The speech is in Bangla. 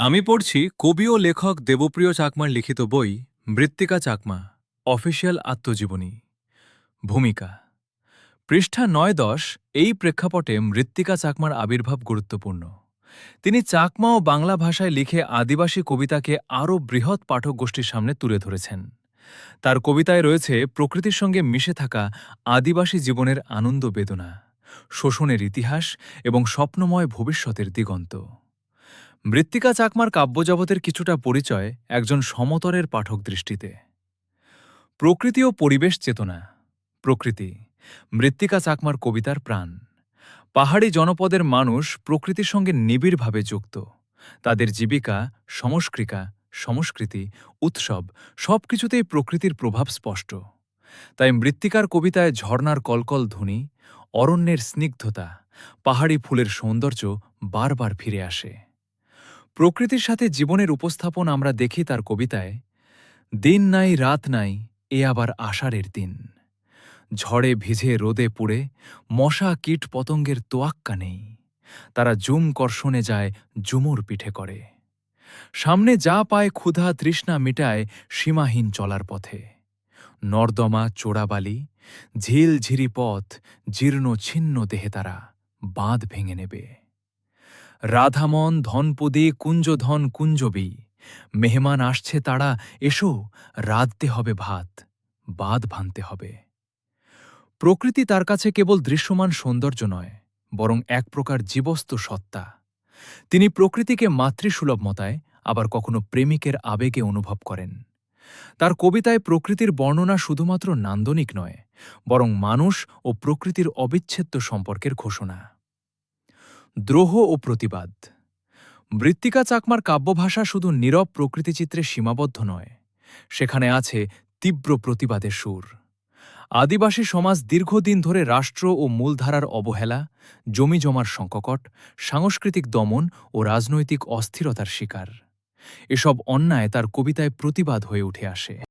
আমি পড়ছি কবি ও লেখক দেবপ্রিয় চাকমার লিখিত বই মৃত্তিকা চাকমা অফিসিয়াল আত্মজীবনী। ভূমিকা পৃষ্ঠা ৯-১০। এই প্রেক্ষাপটে মৃত্তিকা চাকমার আবির্ভাব গুরুত্বপূর্ণ। তিনি চাকমা ও বাংলা ভাষায় লিখে আদিবাসী কবিতাকে আরও বৃহৎ পাঠক গোষ্ঠীর সামনে তুলে ধরেছেন। তার কবিতায় রয়েছে প্রকৃতির সঙ্গে মিশে থাকা আদিবাসী জীবনের আনন্দ বেদনা, শোষণের ইতিহাস এবং স্বপ্নময় ভবিষ্যতের দিগন্ত। মৃত্তিকা চাকমার কাব্যজগতের কিছুটা পরিচয় একজন সমতরের পাঠক দৃষ্টিতে। প্রকৃতি ও পরিবেশ চেতনা। প্রকৃতি মৃত্তিকা চাকমার কবিতার প্রাণ। পাহাড়ি জনপদের মানুষ প্রকৃতির সঙ্গে নিবিড়ভাবে যুক্ত। তাদের জীবিকা, সংস্কৃতি, উৎসব সবকিছুতেই প্রকৃতির প্রভাব স্পষ্ট। তাই মৃত্তিকার কবিতায় ঝর্ণার কলকল ধ্বনি, অরণ্যের স্নিগ্ধতা, পাহাড়ি ফুলের সৌন্দর্য বারবার ফিরে আসে। প্রকৃতির সাথে জীবনের উপস্থাপন আমরা দেখি তার কবিতায়। দিন নাই রাত নাই, এ আবার আষাঢ়ের দিন। ঝড়ে ভিজে রোদে পুড়ে মশা কীট পতঙ্গের তোয়াক্কা নেই। তারা জুম কর্ষণে যায়, জুমুর পিঠে করে। সামনে যা পায় ক্ষুধা তৃষ্ণা মিটায় সীমাহীন চলার পথে। নর্দমা চোরাবালি, ঝিলঝিরি পথ, জীর্ণ ছিন্ন দেহে তারা বাঁধ ভেঙে নেবে। রাধামন ধনপদী কুঞ্জধন কুঞ্জবী, মেহমান আসছে তারা, এসো রাঁধতে হবে ভাত, বাঁধ ভাঙতে হবে। প্রকৃতি তার কাছে কেবল দৃশ্যমান সৌন্দর্য নয়, বরং এক প্রকার জীবস্ত সত্তা। তিনি প্রকৃতিকে মাতৃসুলভ মতায়, আবার কখনো প্রেমিকের আবেগে অনুভব করেন। তার কবিতায় প্রকৃতির বর্ণনা শুধুমাত্র নান্দনিক নয়, বরং মানুষ ও প্রকৃতির অবিচ্ছেদ্য সম্পর্কের ঘোষণা। দ্রোহ ও প্রতিবাদ। মৃত্তিকা চাকমার কাব্যভাষা শুধু নীরব প্রকৃতিচিত্রে সীমাবদ্ধ নয়, সেখানে আছে তীব্র প্রতিবাদের সুর। আদিবাসী সমাজ দীর্ঘদিন ধরে রাষ্ট্র ও মূলধারার অবহেলা, জমিজমার সংকট, সাংস্কৃতিক দমন ও রাজনৈতিক অস্থিরতার শিকার। এসব অন্যায় তার কবিতায় প্রতিবাদ হয়ে উঠে আসে।